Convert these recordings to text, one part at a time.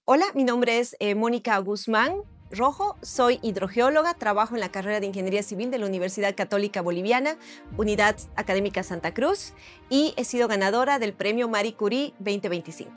Hola, mi nombre es Mónica Guzmán Rojo, soy hidrogeóloga, trabajo en la carrera de Ingeniería Civil de la Universidad Católica Boliviana, Unidad Académica Santa Cruz, y he sido ganadora del Premio Marie Curie 2025.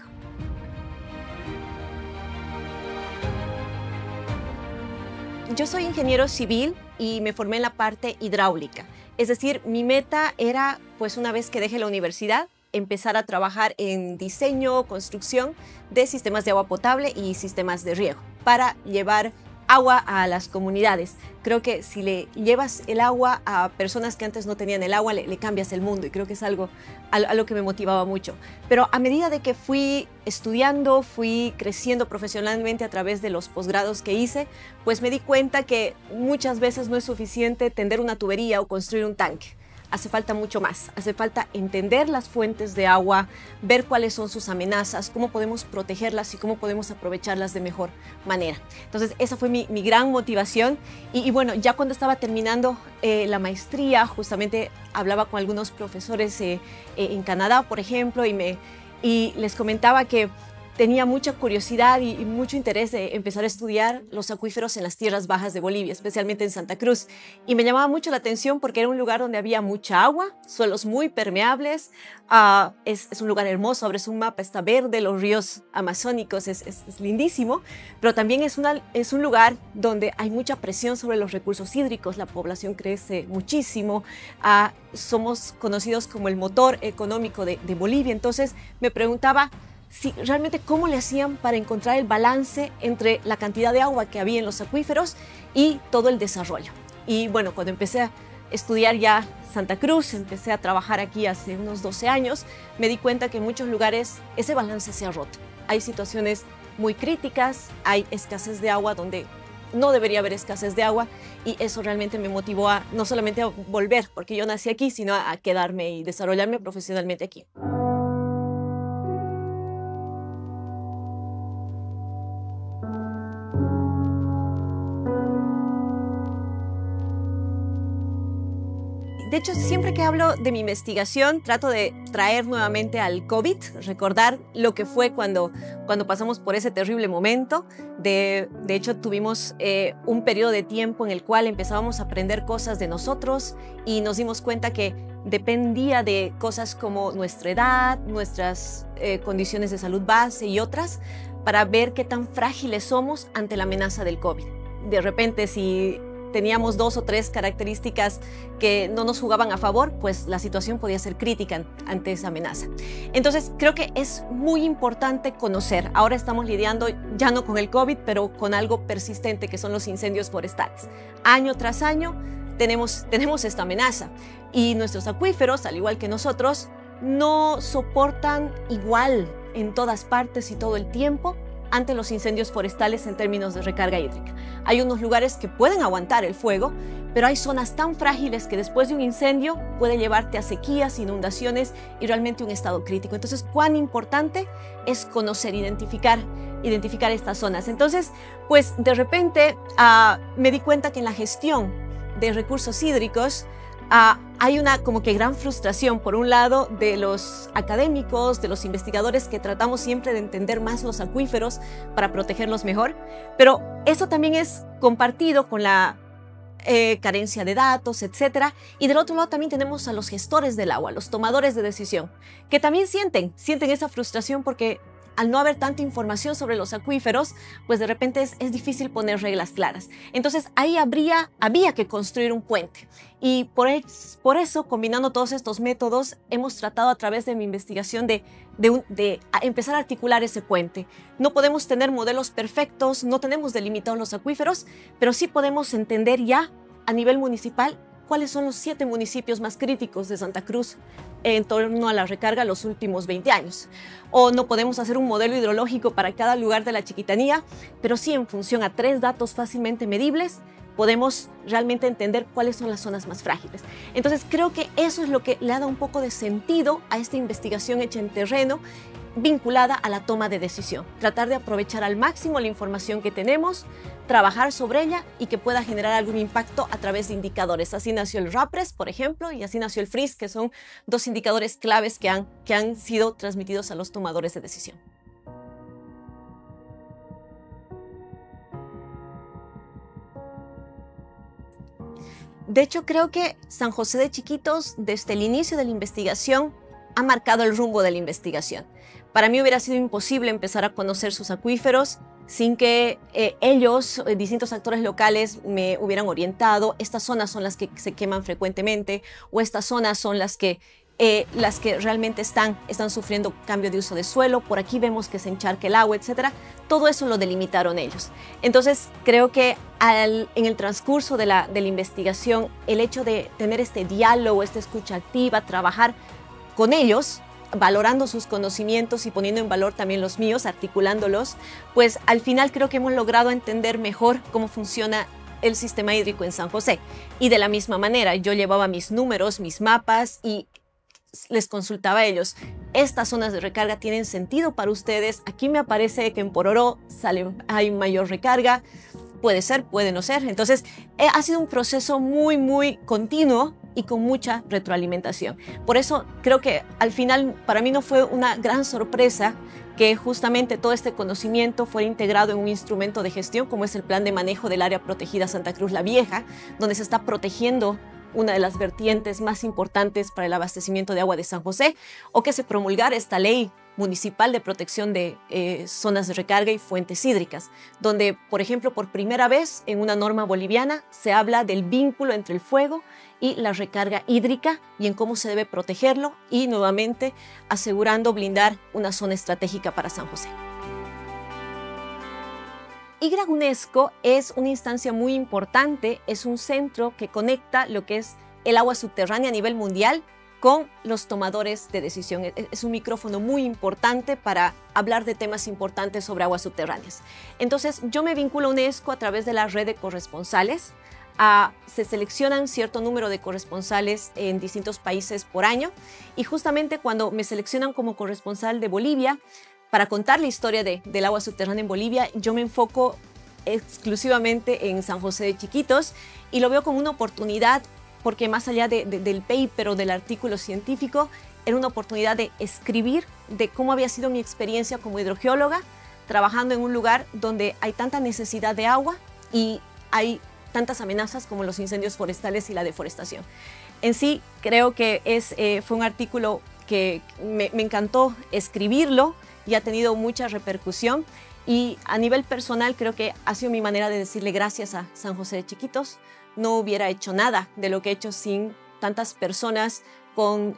Yo soy ingeniero civil y me formé en la parte hidráulica. Es decir, mi meta era, pues una vez que deje la universidad, empezar a trabajar en diseño, construcción de sistemas de agua potable y sistemas de riego para llevar agua a las comunidades. Creo que si le llevas el agua a personas que antes no tenían el agua, le cambias el mundo, y creo que es algo que me motivaba mucho. Pero a medida de que fui estudiando, fui creciendo profesionalmente a través de los posgrados que hice, pues me di cuenta que muchas veces no es suficiente tender una tubería o construir un tanque. Hace falta mucho más, hace falta entender las fuentes de agua, ver cuáles son sus amenazas, cómo podemos protegerlas y cómo podemos aprovecharlas de mejor manera. Entonces esa fue mi gran motivación y bueno, ya cuando estaba terminando la maestría, justamente hablaba con algunos profesores en Canadá, por ejemplo, y les comentaba que tenía mucha curiosidad y mucho interés de empezar a estudiar los acuíferos en las tierras bajas de Bolivia, especialmente en Santa Cruz. Y me llamaba mucho la atención porque era un lugar donde había mucha agua, suelos muy permeables, es un lugar hermoso, abres un mapa, está verde, los ríos amazónicos, es lindísimo, pero también es un lugar donde hay mucha presión sobre los recursos hídricos, la población crece muchísimo, somos conocidos como el motor económico de Bolivia. Entonces me preguntaba, sí, realmente cómo le hacían para encontrar el balance entre la cantidad de agua que había en los acuíferos y todo el desarrollo. Y bueno, cuando empecé a estudiar ya Santa Cruz, empecé a trabajar aquí hace unos 12 años, me di cuenta que en muchos lugares ese balance se ha roto. Hay situaciones muy críticas, hay escasez de agua donde no debería haber escasez de agua, y eso realmente me motivó a no solamente a volver, porque yo nací aquí, sino a quedarme y desarrollarme profesionalmente aquí. De hecho, siempre que hablo de mi investigación, trato de traer nuevamente al COVID, recordar lo que fue cuando pasamos por ese terrible momento. De hecho, tuvimos un periodo de tiempo en el cual empezábamos a aprender cosas de nosotros y nos dimos cuenta que dependía de cosas como nuestra edad, nuestras condiciones de salud base y otras, para ver qué tan frágiles somos ante la amenaza del COVID. De repente, si teníamos 2 o 3 características que no nos jugaban a favor, pues la situación podía ser crítica ante esa amenaza. Entonces, creo que es muy importante conocer. Ahora estamos lidiando ya no con el COVID, pero con algo persistente, que son los incendios forestales. Año tras año tenemos esta amenaza, y nuestros acuíferos, al igual que nosotros, no soportan igual en todas partes y todo el tiempo ante los incendios forestales en términos de recarga hídrica. Hay unos lugares que pueden aguantar el fuego, pero hay zonas tan frágiles que después de un incendio puede llevarte a sequías, inundaciones y realmente un estado crítico. Entonces, cuán importante es conocer, identificar estas zonas. Entonces, pues de repente me di cuenta que en la gestión de recursos hídricos hay una como que gran frustración, por un lado, de los académicos, de los investigadores, que tratamos siempre de entender más los acuíferos para protegerlos mejor, pero eso también es compartido con la carencia de datos, etcétera. Y del otro lado también tenemos a los gestores del agua, los tomadores de decisión, que también sienten esa frustración porque al no haber tanta información sobre los acuíferos, pues de repente es difícil poner reglas claras. Entonces ahí había que construir un puente. Y por eso, combinando todos estos métodos, hemos tratado a través de mi investigación de empezar a articular ese puente. No podemos tener modelos perfectos, no tenemos delimitados los acuíferos, pero sí podemos entender ya a nivel municipal cuáles son los 7 municipios más críticos de Santa Cruz en torno a la recarga los últimos 20 años. O no podemos hacer un modelo hidrológico para cada lugar de la Chiquitanía, pero sí, en función a 3 datos fácilmente medibles, podemos realmente entender cuáles son las zonas más frágiles. Entonces, creo que eso es lo que le ha dado un poco de sentido a esta investigación hecha en terreno, vinculada a la toma de decisión. Tratar de aprovechar al máximo la información que tenemos, trabajar sobre ella y que pueda generar algún impacto a través de indicadores. Así nació el RAPRES, por ejemplo, y así nació el FRIS, que son 2 indicadores claves que han sido transmitidos a los tomadores de decisión. De hecho, creo que San José de Chiquitos, desde el inicio de la investigación, ha marcado el rumbo de la investigación. Para mí hubiera sido imposible empezar a conocer sus acuíferos sin que ellos, distintos actores locales, me hubieran orientado. Estas zonas son las que se queman frecuentemente, o estas zonas son las que realmente están sufriendo cambio de uso de suelo. Por aquí vemos que se encharca el agua, etc. Todo eso lo delimitaron ellos. Entonces, creo que en el transcurso de la investigación, el hecho de tener este diálogo, esta escucha activa, trabajar con ellos, valorando sus conocimientos y poniendo en valor también los míos, articulándolos, pues al final creo que hemos logrado entender mejor cómo funciona el sistema hídrico en San José. Y de la misma manera, yo llevaba mis números, mis mapas y les consultaba a ellos. Estas zonas de recarga tienen sentido para ustedes. Aquí me aparece que en Pororó hay mayor recarga. Puede ser, puede no ser. Entonces, ha sido un proceso muy, muy continuo y con mucha retroalimentación. Por eso creo que al final para mí no fue una gran sorpresa que justamente todo este conocimiento fuera integrado en un instrumento de gestión como es el Plan de Manejo del Área Protegida Santa Cruz La Vieja, donde se está protegiendo una de las vertientes más importantes para el abastecimiento de agua de San José, o que se promulgara esta ley municipal de protección de zonas de recarga y fuentes hídricas, donde, por ejemplo, por primera vez en una norma boliviana se habla del vínculo entre el fuego y la recarga hídrica y en cómo se debe protegerlo y nuevamente asegurando blindar una zona estratégica para San José. IGRAG UNESCO es una instancia muy importante, es un centro que conecta lo que es el agua subterránea a nivel mundial con los tomadores de decisión. Es un micrófono muy importante para hablar de temas importantes sobre aguas subterráneas. Entonces, yo me vinculo a UNESCO a través de la red de corresponsales. Se seleccionan cierto número de corresponsales en distintos países por año y justamente cuando me seleccionan como corresponsal de Bolivia, para contar la historia del agua subterránea en Bolivia, yo me enfoco exclusivamente en San José de Chiquitos y lo veo como una oportunidad porque más allá del paper o del artículo científico, era una oportunidad de escribir de cómo había sido mi experiencia como hidrogeóloga, trabajando en un lugar donde hay tanta necesidad de agua y hay tantas amenazas como los incendios forestales y la deforestación. En sí, creo que fue un artículo que me encantó escribirlo y ha tenido mucha repercusión. Y a nivel personal creo que ha sido mi manera de decirle gracias a San José de Chiquitos. No hubiera hecho nada de lo que he hecho sin tantas personas con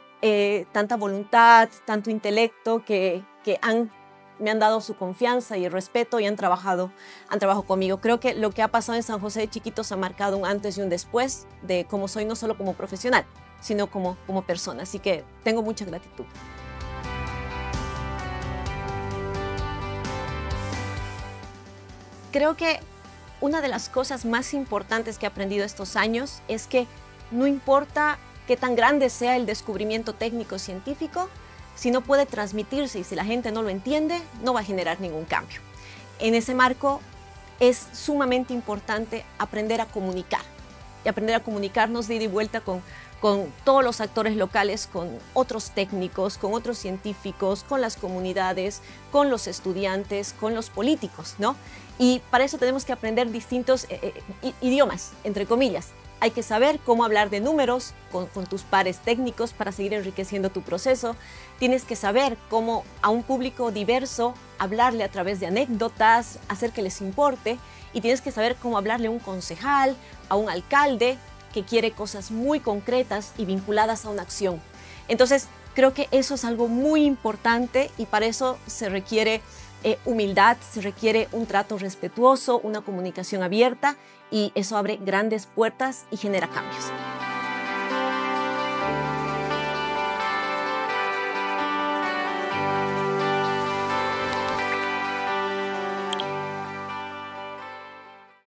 tanta voluntad, tanto intelecto que me han dado su confianza y el respeto y han trabajado conmigo. Creo que lo que ha pasado en San José de Chiquitos ha marcado un antes y un después de cómo soy, no solo como profesional, sino como persona. Así que tengo mucha gratitud. Creo que una de las cosas más importantes que he aprendido estos años es que no importa qué tan grande sea el descubrimiento técnico científico, si no puede transmitirse y si la gente no lo entiende, no va a generar ningún cambio. En ese marco es sumamente importante aprender a comunicar y aprender a comunicarnos de ida y vuelta con todos los actores locales, con otros técnicos, con otros científicos, con las comunidades, con los estudiantes, con los políticos, ¿no? Y para eso tenemos que aprender distintos idiomas, entre comillas. Hay que saber cómo hablar de números con tus pares técnicos para seguir enriqueciendo tu proceso. Tienes que saber cómo a un público diverso hablarle a través de anécdotas, hacer que les importe. Y tienes que saber cómo hablarle a un concejal, a un alcalde que quiere cosas muy concretas y vinculadas a una acción. Entonces, creo que eso es algo muy importante y para eso se requiere humildad, se requiere un trato respetuoso, una comunicación abierta y eso abre grandes puertas y genera cambios.